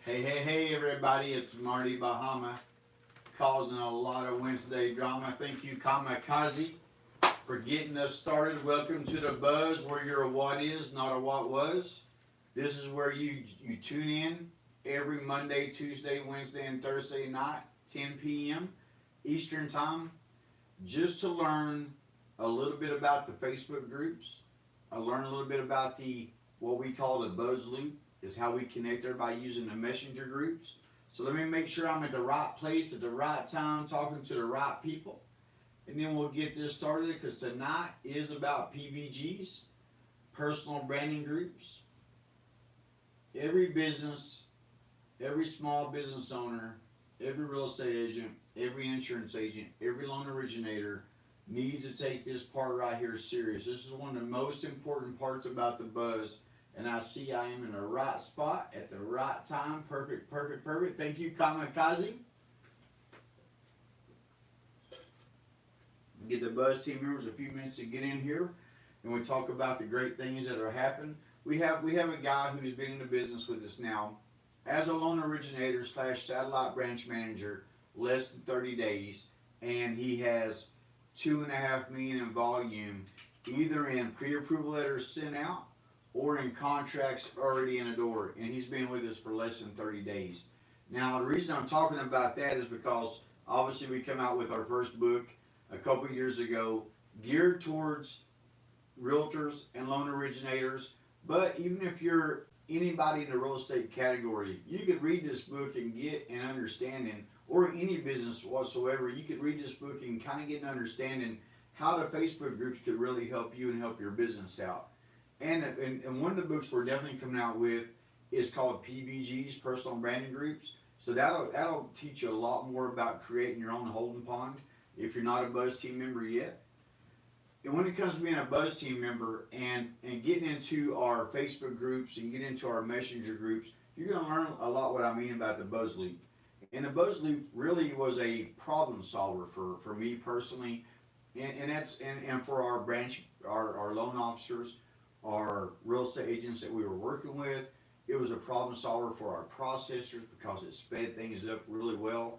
Hey, everybody, it's Marty Bahama causing a lot of Wednesday drama. Thank you, Kamikaze, for getting us started. Welcome to the Buzz, where you're a what is, not a what was. This is where you tune in every Monday, Tuesday, Wednesday, and Thursday night, 10 p.m. Eastern Time, just to learn a little bit about the Facebook groups. I learn a little bit about the what we call the Buzz Loop, is how we connect everybody using the messenger groups. So let me make sure I'm at the right place at the right time, talking to the right people, and then we'll get this started because tonight is about PBGs, personal branding groups. Every business, every small business owner, every real estate agent, every insurance agent, every loan originator needs to take this part right here serious. This is one of the most important parts about the Buzz, and I see I am in the right spot at the right time. Perfect, perfect, perfect. Thank you, Kamikaze. Give the Buzz team members a few minutes to get in here, and we talk about the great things that are happening. We have a guy who's been in the business with us now as a loan originator slash satellite branch manager, less than 30 days, and he has 2.5 million in volume, either in pre-approval letters sent out or in contracts already in the door, and he's been with us for less than 30 days. Now, the reason I'm talking about that is because obviously we come out with our first book a couple years ago, geared towards realtors and loan originators. But even if you're anybody in the real estate category, you could read this book and get an understanding, or any business whatsoever, you could read this book and kind of get an understanding how the Facebook groups could really help you and help your business out. And one of the books we're definitely coming out with is called PBGs, Personal Branding Groups. So that'll teach you a lot more about creating your own holding pond if you're not a Buzz team member yet. And when it comes to being a Buzz team member and getting into our Facebook groups and getting into our messenger groups, you're going to learn a lot what I mean about the Buzz Loop. And the Buzz Loop really was a problem solver for me personally, and for our branch, our loan officers, our real estate agents that we were working with. It was a problem solver for our processors because it sped things up really well.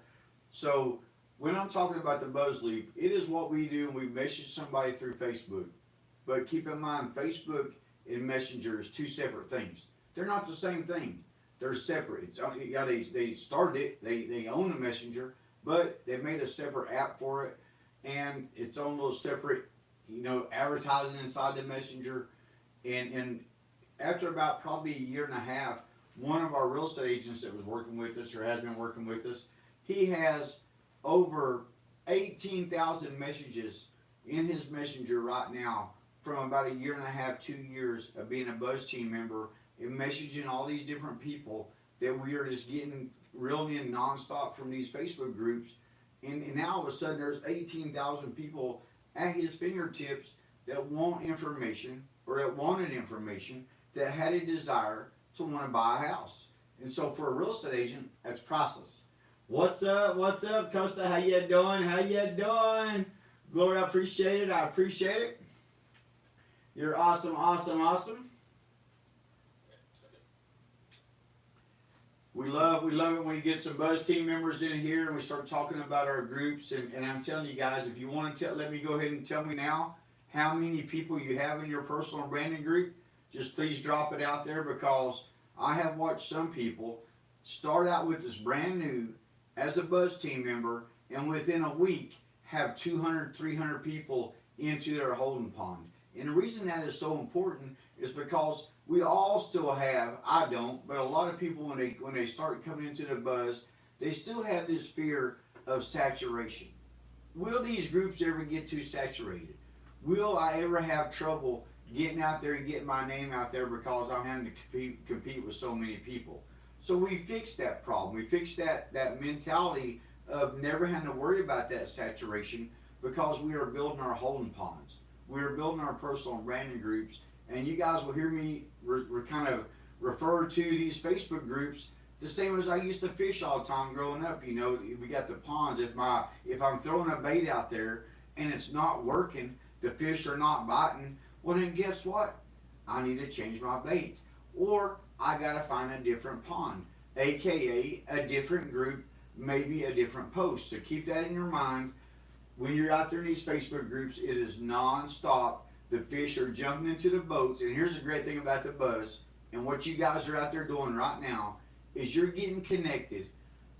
So when I'm talking about the Buzz Loop, it is what we do when we message somebody through Facebook. But keep in mind, Facebook and Messenger is two separate things. They're not the same thing. They're separate. They started it, they own the Messenger, but they made a separate app for it, and its own little separate, advertising inside the Messenger. And after about probably a year and a half, one of our real estate agents that was working with us or has been working with us, he has over 18,000 messages in his messenger right now from about a year and a half, 2 years of being a Buzz team member and messaging all these different people that we are just getting reeled in nonstop from these Facebook groups. And now all of a sudden there's 18,000 people at his fingertips that want information or that wanted information that had a desire to want to buy a house. And so for a real estate agent, that's priceless. What's up? What's up, Costa? How you doing? How you doing? Glory, I appreciate it. I appreciate it. You're awesome, awesome, awesome. We love it when you get some Buzz team members in here and we start talking about our groups. And I'm telling you guys, if you want to let me go ahead and tell me now how many people you have in your personal branding group. Just please drop it out there, because I have watched some people start out with this brand new as a Buzz team member, and within a week have 200, 300 people into their holding pond. And the reason that is so important is because we all still have, I don't, but a lot of people when they start coming into the Buzz, they still have this fear of saturation. Will these groups ever get too saturated? Will I ever have trouble getting out there and getting my name out there because I'm having to compete with so many people? So we fixed that problem. We fixed that mentality of never having to worry about that saturation, because we are building our holding ponds. We are building our personal branding groups. And you guys will hear me kind of refer to these Facebook groups the same as I used to fish all the time growing up. We got the ponds. If I'm throwing a bait out there and it's not working, the fish are not biting, well then guess what? I need to change my bait. Or I gotta find a different pond. aka a different group, maybe a different post. So keep that in your mind. When you're out there in these Facebook groups, it is non-stop. The fish are jumping into the boats. And here's the great thing about the buzz, and what you guys are out there doing right now, is you're getting connected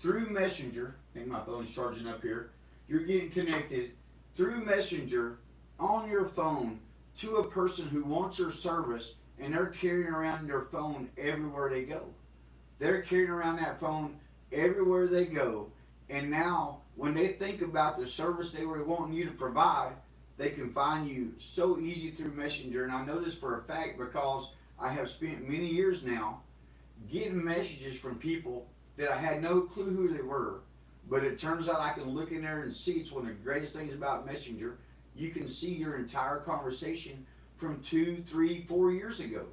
through Messenger. I think my phone's charging up here. You're getting connected through Messenger on your phone to a person who wants your service, and they're carrying around their phone everywhere they go. They're carrying around that phone everywhere they go. And now, when they think about the service they were wanting you to provide, they can find you so easy through Messenger. And I know this for a fact because I have spent many years now getting messages from people that I had no clue who they were. But it turns out I can look in there and see. It's one of the greatest things about Messenger. You can see your entire conversation from 2, 3, 4 years ago.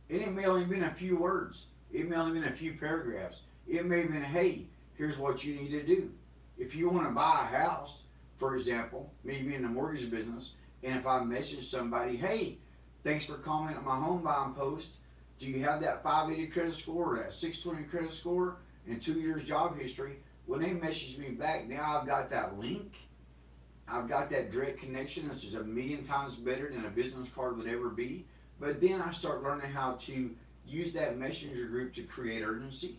And it may only have been a few words. It may only have been a few paragraphs. It may have been, hey, here's what you need to do. If you want to buy a house, for example, me being in the mortgage business, and if I message somebody, hey, thanks for commenting on my home buying post. Do you have that 580 credit score or that 620 credit score and 2 years job history? When they message me back, now I've got that link. I've got that direct connection, which is a million times better than a business card would ever be. But then I start learning how to use that messenger group to create urgency.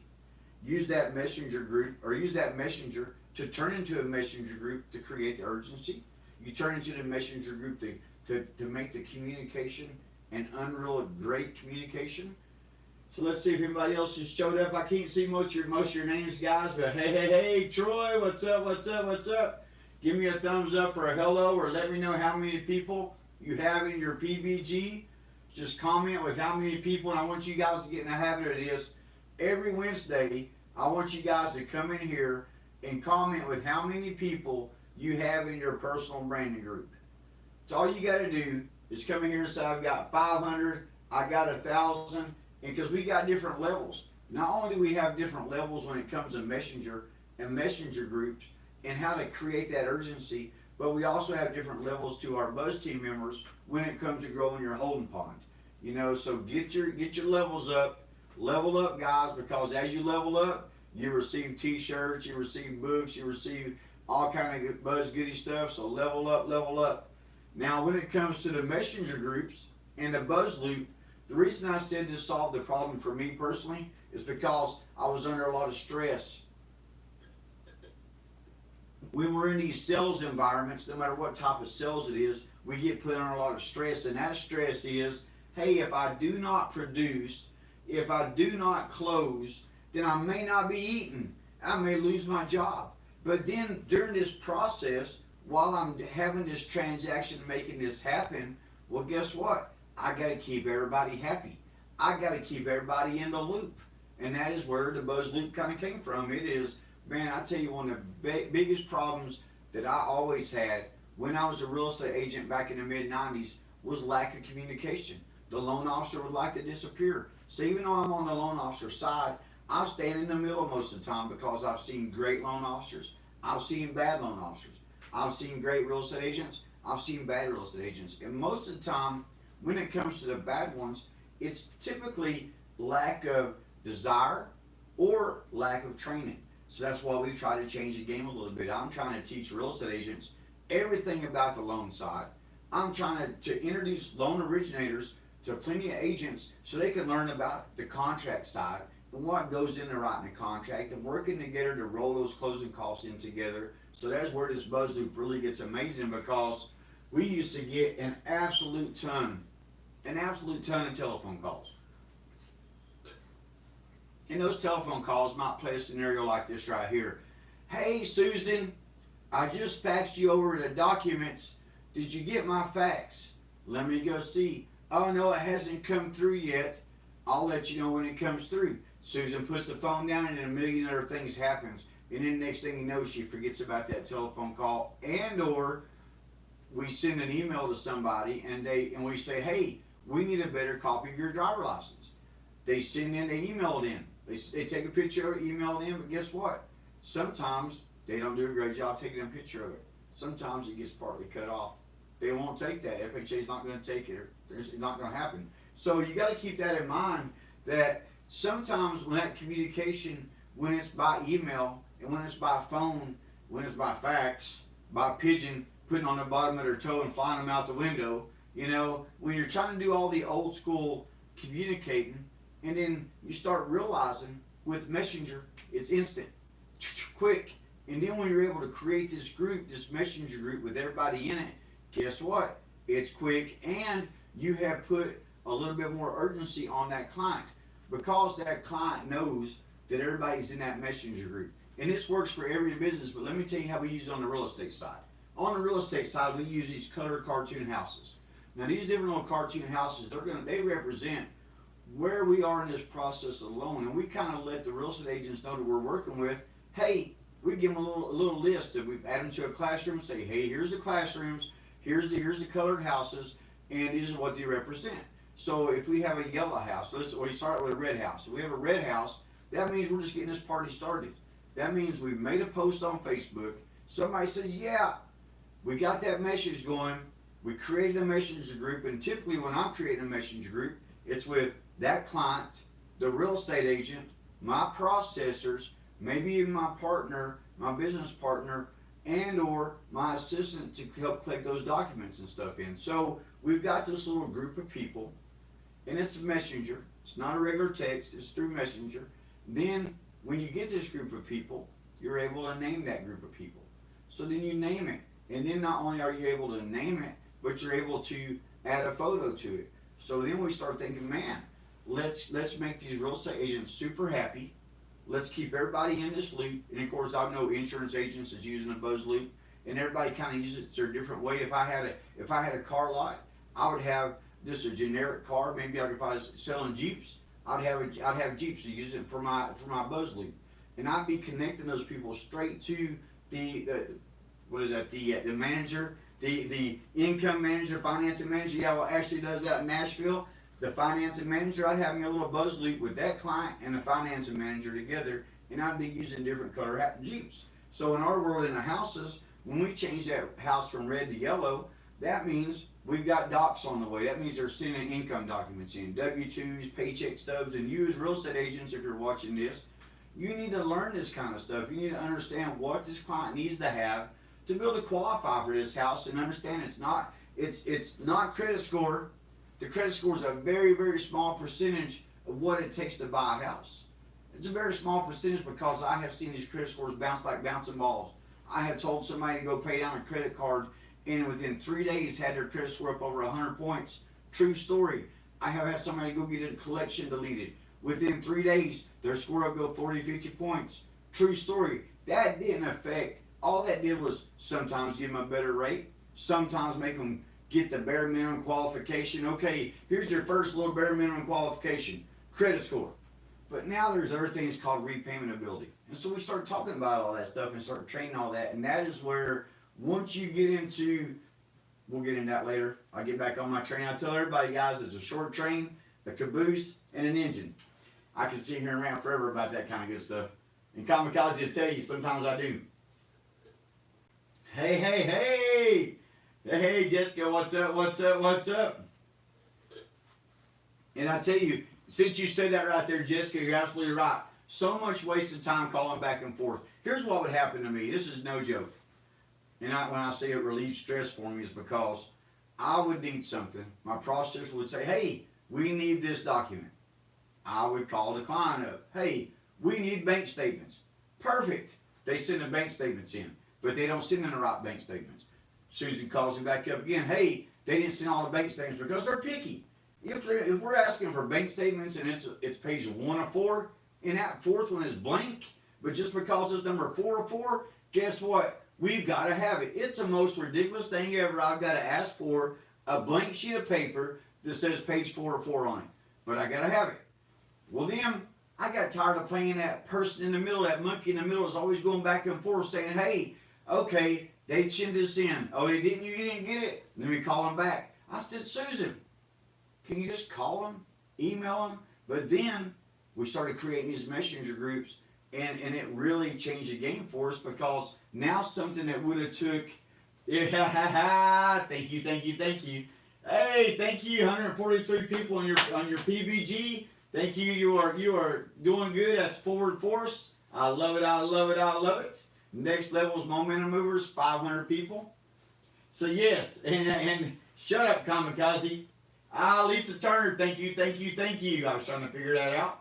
Use that messenger group, or use that messenger to turn into a messenger group to create the urgency. You turn into the messenger group to make the communication an unreal great communication. So let's see if anybody else just showed up. I can't see most of your names, guys, but hey, Troy, what's up? Give me a thumbs up or a hello, or let me know how many people you have in your PBG. Just comment with how many people, and I want you guys to get in the habit of this. Every Wednesday, I want you guys to come in here and comment with how many people you have in your personal branding group. So all you got to do is come in here and say, I've got 500, I got 1,000, and because we got different levels. Not only do we have different levels when it comes to messenger and messenger groups and how to create that urgency, but we also have different levels to our Buzz team members when it comes to growing your holding pond. You know, so get your levels up, level up, guys, because as you level up, you receive t-shirts, you receive books, you receive all kind of Buzz goody stuff. So level up. Now, when it comes to the messenger groups and the Buzz loop, the reason I said this solved the problem for me personally is because I was under a lot of stress. When we're in these sales environments, no matter what type of sales it is, we get put under a lot of stress, and that stress is, hey, if I do not produce, if I do not close, then I may not be eating. I may lose my job. But then during this process, while I'm having this transaction, making this happen, well, guess what? I got to keep everybody happy. I got to keep everybody in the loop. And that is where the Buzz Loop kind of came from. It is, man, I tell you, one of the biggest problems that I always had when I was a real estate agent back in the mid-90s was lack of communication. The loan officer would like to disappear. So even though I'm on the loan officer side, I'm staying in the middle most of the time because I've seen great loan officers. I've seen bad loan officers. I've seen great real estate agents. I've seen bad real estate agents. And most of the time, when it comes to the bad ones, it's typically lack of desire or lack of training. So that's why we try to change the game a little bit. I'm trying to teach real estate agents everything about the loan side. I'm trying to introduce loan originators to plenty of agents so they can learn about the contract side and what goes into writing a contract and working together to roll those closing costs in together. So that's where this Buzz Loop really gets amazing, because we used to get an absolute ton of telephone calls. And those telephone calls might play a scenario like this right here. Hey, Susan, I just faxed you over the documents. Did you get my fax? Let me go see. Oh, no, it hasn't come through yet. I'll let you know when it comes through. Susan puts the phone down, and then a million other things happens. And then next thing you know, she forgets about that telephone call. And or we send an email to somebody, and we say, hey, we need a better copy of your driver license. They send in, they email it in. They take a picture of it, email it in, but guess what? Sometimes they don't do a great job taking a picture of it. Sometimes it gets partly cut off. They won't take that. FHA is not going to take it. It's not going to happen. So you got to keep that in mind, that sometimes when that communication, when it's by email and when it's by phone, when it's by fax, by pigeon putting on the bottom of their toe and flying them out the window, when you're trying to do all the old school communicating, and then you start realizing with Messenger, it's instant, quick. And then when you're able to create this group, this Messenger group with everybody in it, guess what? It's quick, and you have put a little bit more urgency on that client because that client knows that everybody's in that Messenger group. And this works for every business, but let me tell you how we use it on the real estate side. On the real estate side, we use these color cartoon houses. Now these different little cartoon houses, they represent where we are in this process of loan, and we kind of let the real estate agents know that we're working with. Hey, we give them a little list that we add them to a classroom and say, hey, here's the classrooms, here's the colored houses, and these are what they represent. So if we have a yellow house, we start with a red house. If we have a red house, that means we're just getting this party started. That means we've made a post on Facebook. Somebody says, yeah, we got that message going. We created a messenger group, and typically when I'm creating a messenger group, it's with that client, the real estate agent, my processors, maybe even my partner, my business partner, and or my assistant to help collect those documents and stuff in. So we've got this little group of people, and it's a messenger. It's not a regular text, it's through messenger. Then when you get this group of people, you're able to name that group of people. So then you name it, and then not only are you able to name it, but you're able to add a photo to it. So then we start thinking, man, let's make these real estate agents super happy. Let's keep everybody in this loop. And of course, I know insurance agents is using a buzz loop, and everybody kind of uses it their different way. If I had a car lot, I would have just a generic car. Maybe like if I was selling Jeeps, I'd have Jeeps to use it for my buzz loop, and I'd be connecting those people straight to the manager, the income manager, financing manager. Yeah, well, Ashley does that in Nashville. The financing manager, I'd have me a little buzz loop with that client and the financing manager together, and I'd be using different color Jeeps. So in our world, in the houses, when we change that house from red to yellow, that means we've got docs on the way. That means they're sending income documents in, W-2s, paycheck stubs, and you as real estate agents, if you're watching this, you need to learn this kind of stuff. You need to understand what this client needs to have to be able to qualify for this house, and understand it's not credit score. The credit score is a very, very small percentage of what it takes to buy a house. It's a very small percentage because I have seen these credit scores bounce like bouncing balls. I have told somebody to go pay down a credit card, and within 3 days had their credit score up over 100 points. True story. I have had somebody go get a collection deleted. Within 3 days, their score up go 40, 50 points. True story. That didn't affect. All that did was sometimes give them a better rate, sometimes make them get the bare minimum qualification. Okay, here's your first little bare minimum qualification, credit score. But now there's other things called repayment ability. And so we start talking about all that stuff and start training all that. And that is where, once you get into, we'll get into that later. I'll get back on my train. I tell everybody, guys, it's a short train, a caboose, and an engine. I can sit here and rant forever about that kind of good stuff. And Kamikaze will tell you, sometimes I do. Hey, hey, hey! Hey, Jessica, what's up, what's up, what's up? And I tell you, since you said that right there, Jessica, you're absolutely right. So much wasted time calling back and forth. Here's what would happen to me. This is no joke. And when I say it relieves stress for me, is because I would need something. My processor would say, hey, we need this document. I would call the client up. Hey, we need bank statements. Perfect. They send the bank statements in, but they don't send in the right bank statements. Susan calls him back up again. Hey, they didn't send all the bank statements because they're picky. If we're asking for bank statements and it's page 1 of 4, and that fourth one is blank, but just because it's number 4 of 4, guess what? We've got to have it. It's the most ridiculous thing ever. I've got to ask for a blank sheet of paper that says page 4 of 4 on it, but I got to have it. Well, then I got tired of playing that person in the middle, that monkey in the middle is always going back and forth saying, hey, okay, they sent this in. Oh, you didn't get it? Let me call them back. I said, Susan, can you just call them, email them? But then we started creating these messenger groups, and it really changed the game for us, because now something that would have took, thank you. Hey, thank you, 143 people on your PBG. Thank you. You are doing good. That's forward force. I love it. I love it. I love it. Next level is momentum movers. 500 people. So yes, and shut up, kamikaze. Lisa Turner. Thank you. Thank you. Thank you. I was trying to figure that out.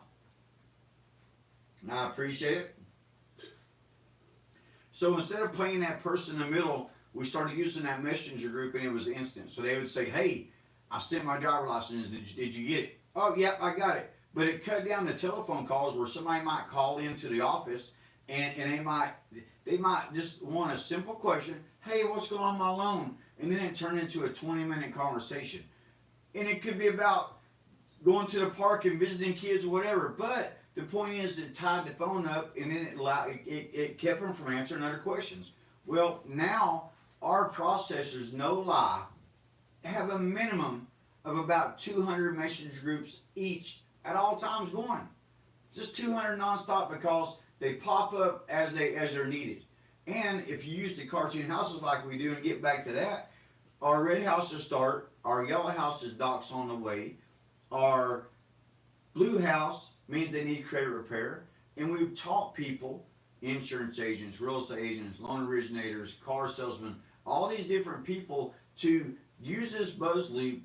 I appreciate it. So instead of playing that person in the middle, we started using that messenger group, and it was instant. So they would say, "Hey, I sent my driver license. Did you get it? Oh, yep, I got it." But it cut down the telephone calls where somebody might call into the office, and they might just want a simple question. Hey, what's going on with my loan? And then it turned into a 20-minute conversation. And it could be about going to the park and visiting kids or whatever. But the point is, it tied the phone up, and then it kept them from answering other questions. Well, now our processors, no lie, have a minimum of about 200 messenger groups each at all times going. Just 200 nonstop, because they pop up as they're needed. And if you use the cartoon houses like we do, and get back to that, our red houses start, our yellow house is docks on the way, our blue house means they need credit repair, and we've taught people, insurance agents, real estate agents, loan originators, car salesmen, all these different people, to use this buzz loop,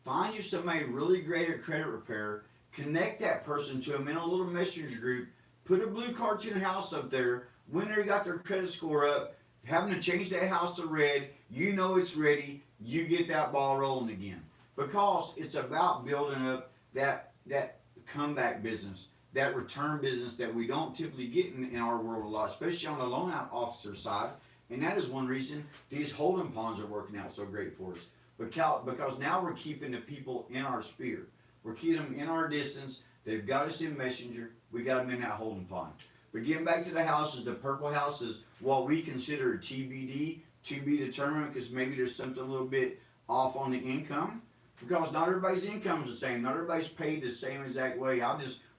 find you somebody really great at credit repair, connect that person to them in a little messenger group, put a blue cartoon house up there. When they got their credit score up, having to change that house to red, you know it's ready, you get that ball rolling again. Because it's about building up that comeback business, that return business that we don't typically get in our world a lot, especially on the loan out officer side. And that is one reason these holding ponds are working out so great for us. Because now we're keeping the people in our sphere. We're keeping them in our distance. They've got us in messenger. We got them in that holding pond. But getting back to the houses, the purple house is what we consider TBD, to be determined, because maybe there's something a little bit off on the income. Because not everybody's income is the same. Not everybody's paid the same exact way.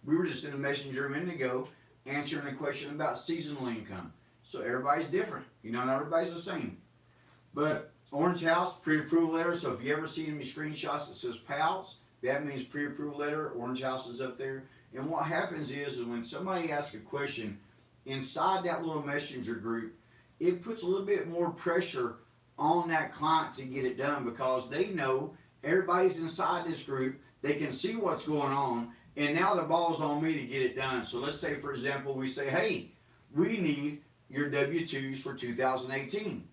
We were just in a messenger a minute ago answering a question about seasonal income. So everybody's different. Not everybody's the same. But orange house, pre-approval letter. So if you ever see any screenshots that says PALS, that means pre-approval letter. Orange house is up there. And what happens is when somebody asks a question inside that little messenger group, it puts a little bit more pressure on that client to get it done, because they know everybody's inside this group. They can see what's going on, and now the ball's on me to get it done. So let's say, for example, we say, hey, we need your W-2s for 2018.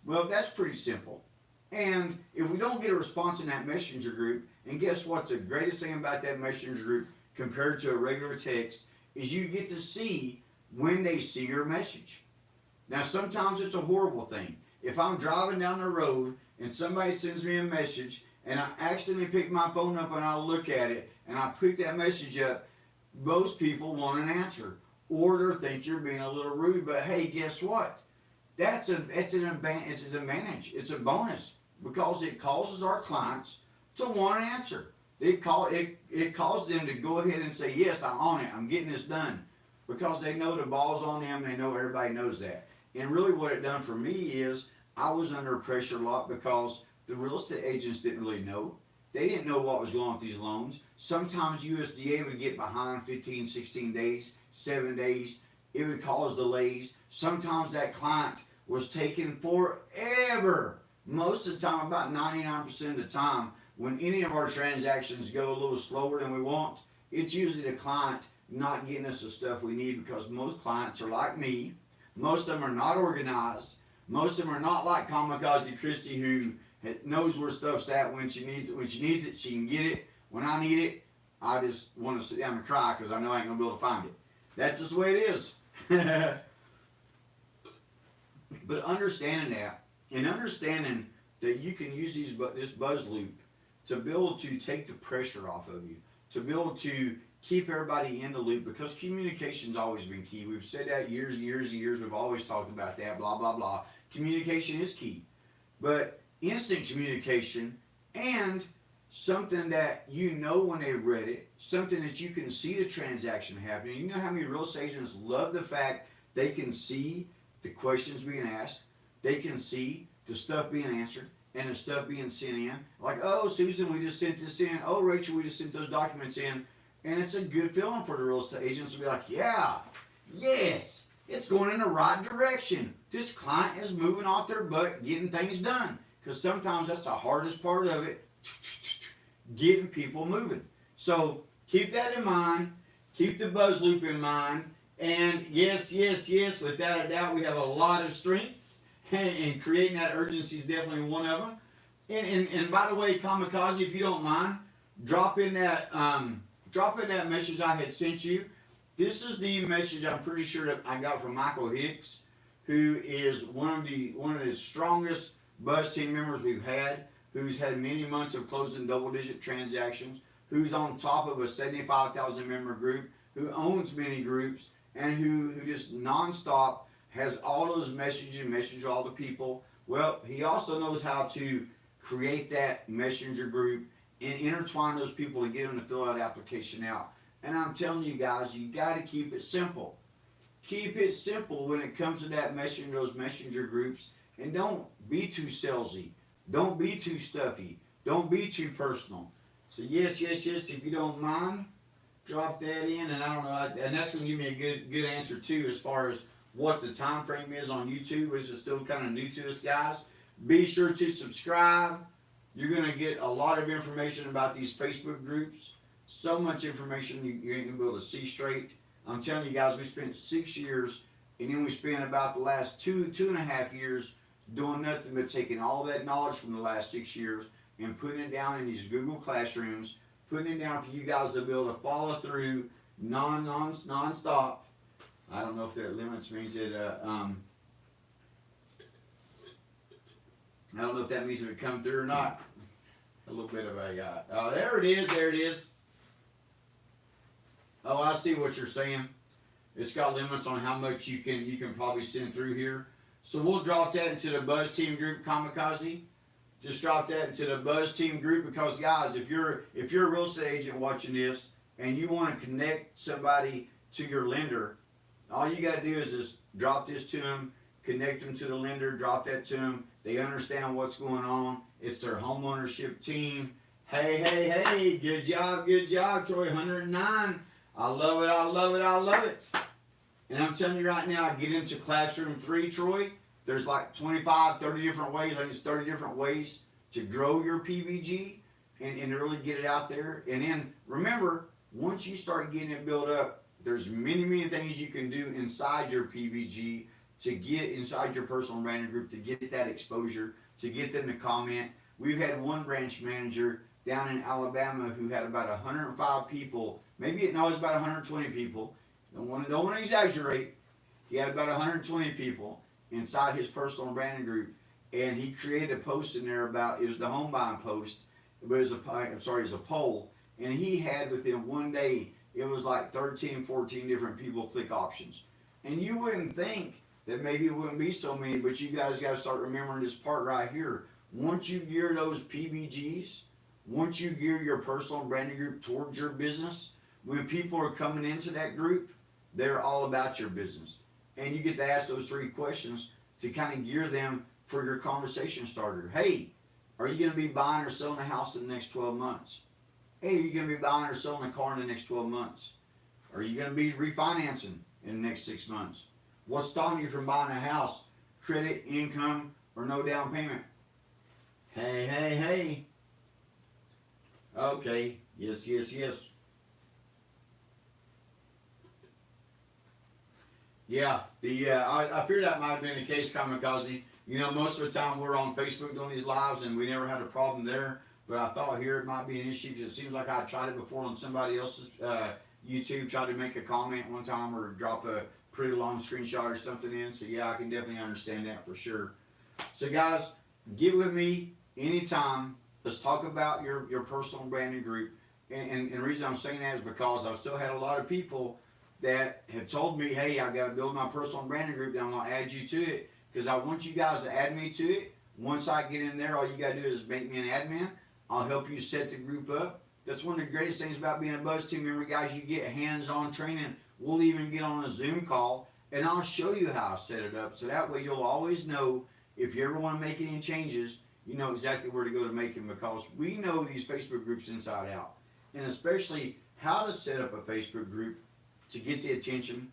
Well, that's pretty simple. And if we don't get a response in that messenger group, and guess what's the greatest thing about that messenger group compared to a regular text, is you get to see when they see your message. Now, sometimes it's a horrible thing. If I'm driving down the road and somebody sends me a message and I accidentally pick my phone up and I look at it and I pick that message up, most people want an answer. Or they think you're being a little rude, but hey, guess what? It's an advantage. It's a bonus, because it causes our clients to want an answer. It calls them to go ahead and say, yes, I'm on it. I'm getting this done. Because they know the ball's on them. They know everybody knows that. And really what it done for me is I was under pressure a lot, because the real estate agents didn't really know. They didn't know what was going on with these loans. Sometimes USDA would get behind 15, 16 days, 7 days. It would cause delays. Sometimes that client was taking forever. Most of the time, about 99% of the time, when any of our transactions go a little slower than we want, it's usually the client not getting us the stuff we need, because most clients are like me. Most of them are not organized. Most of them are not like Kamikaze Christie, who knows where stuff's at when she needs it. When she needs it, she can get it. When I need it, I just want to sit down and cry, because I know I ain't going to be able to find it. That's just the way it is. But understanding that, and understanding that you can use this buzz loop to be able to take the pressure off of you, to be able to keep everybody in the loop, because communication's always been key. We've said that years and years and years. We've always talked about that, blah, blah, blah. Communication is key. But instant communication, and something that you know when they've read it, something that you can see the transaction happening. You know how many real estate agents love the fact they can see the questions being asked, they can see the stuff being answered, and the stuff being sent in. Like, oh, Susan, we just sent this in. Oh, Rachel, we just sent those documents in. And it's a good feeling for the real estate agents to be like, yeah, yes, it's going in the right direction. This client is moving off their butt, getting things done. Because sometimes that's the hardest part of it, getting people moving. So keep that in mind. Keep the buzz loop in mind. And yes, yes, yes, without a doubt, we have a lot of strengths. And creating that urgency is definitely one of them. And by the way, Kamikaze, if you don't mind, drop in that message I had sent you. This is the message I'm pretty sure that I got from Michael Hicks, who is one of the strongest Buzz team members we've had, who's had many months of closing double-digit transactions, who's on top of a 75,000 member group, who owns many groups, and who just nonstop has all those messages and message all the people. Well, he also knows how to create that messenger group and intertwine those people to get them to fill that application out. And I'm telling you guys, you got to keep it simple. Keep it simple when it comes to that those messenger groups, and don't be too salesy. Don't be too stuffy. Don't be too personal. So yes, yes, yes, if you don't mind, drop that in, and I don't know, and that's going to give me a good answer too as far as what the time frame is on YouTube, which is still kind of new to us guys. Be sure to subscribe. You're going to get a lot of information about these Facebook groups. So much information you ain't going to be able to see straight. I'm telling you guys, we spent 6 years, and then we spent about the last two and a half years doing nothing but taking all that knowledge from the last 6 years and putting it down in these Google Classrooms, putting it down for you guys to be able to follow through non-stop. I don't know if that limits means that, I don't know if that means it would come through or not. A little bit of a, there it is. Oh, I see what you're saying. It's got limits on how much you can probably send through here. So we'll drop that into the Buzz Team group, Kamikaze. Just drop that into the Buzz Team group, because guys, if you're a real estate agent watching this and you want to connect somebody to your lender, all you got to do is just drop this to them, connect them to the lender, drop that to them. They understand what's going on. It's their homeownership team. Hey, good job, Troy, 109. I love it, I love it, I love it. And I'm telling you right now, get into Classroom 3, Troy. There's like 25, 30 different ways. I think it's 30 different ways to grow your PBG and really get it out there. And then remember, once you start getting it built up, there's many things you can do inside your PBG to get inside your personal branding group, to get that exposure, to get them to comment. We've had one branch manager down in Alabama who had about 105 people, it was about 120 people. Don't want to exaggerate. He had about 120 people inside his personal branding group, and he created a post in there about, it was the home buying post, but it was a poll, and he had within one day, it was like 13, 14 different people click options. And you wouldn't think that maybe it wouldn't be so many, but you guys got to start remembering this part right here. Once you gear those PBGs, once you gear your personal branding group towards your business, when people are coming into that group, they're all about your business. And you get to ask those 3 questions to kind of gear them for your conversation starter. Hey, are you going to be buying or selling a house in the next 12 months? Hey, are you going to be buying or selling a car in the next 12 months? Are you going to be refinancing in the next 6 months? What's stopping you from buying a house? Credit, income, or no down payment? Hey. Okay, yes. Yeah, I fear that might have been the case, Kamikaze. You know, most of the time we're on Facebook doing these lives, and we never had a problem there. But I thought here it might be an issue, because it seems like I tried it before on somebody else's YouTube, tried to make a comment one time or drop a pretty long screenshot or something in. So yeah, I can definitely understand that for sure. So guys, get with me anytime. Let's talk about your personal branding group. And the reason I'm saying that is because I've still had a lot of people that have told me, hey, I've got to build my personal branding group, and I'm going to add you to it, because I want you guys to add me to it. Once I get in there, all you got to do is make me an admin. I'll help you set the group up. That's one of the greatest things about being a Buzz Team member, guys. You get hands-on training. We'll even get on a Zoom call, and I'll show you how I set it up. So that way you'll always know, if you ever want to make any changes, you know exactly where to go to make them, because we know these Facebook groups inside out. And especially how to set up a Facebook group to get the attention,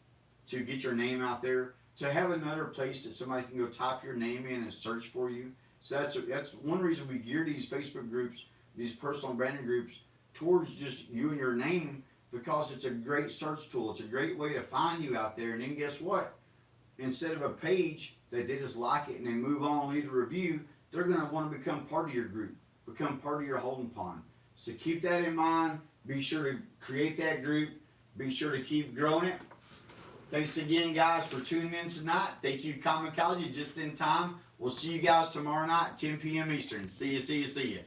to get your name out there, to have another place that somebody can go type your name in and search for you. So that's one reason we gear these Facebook groups, these personal branding groups, towards just you and your name, because it's a great search tool. It's a great way to find you out there. And then guess what? Instead of a page that they just like it and they move on and leave a review, they're going to want to become part of your group, become part of your holding pond. So keep that in mind. Be sure to create that group. Be sure to keep growing it. Thanks again, guys, for tuning in tonight. Thank you, Kamikaze, just in time. We'll see you guys tomorrow night, 10 p.m. Eastern. See you.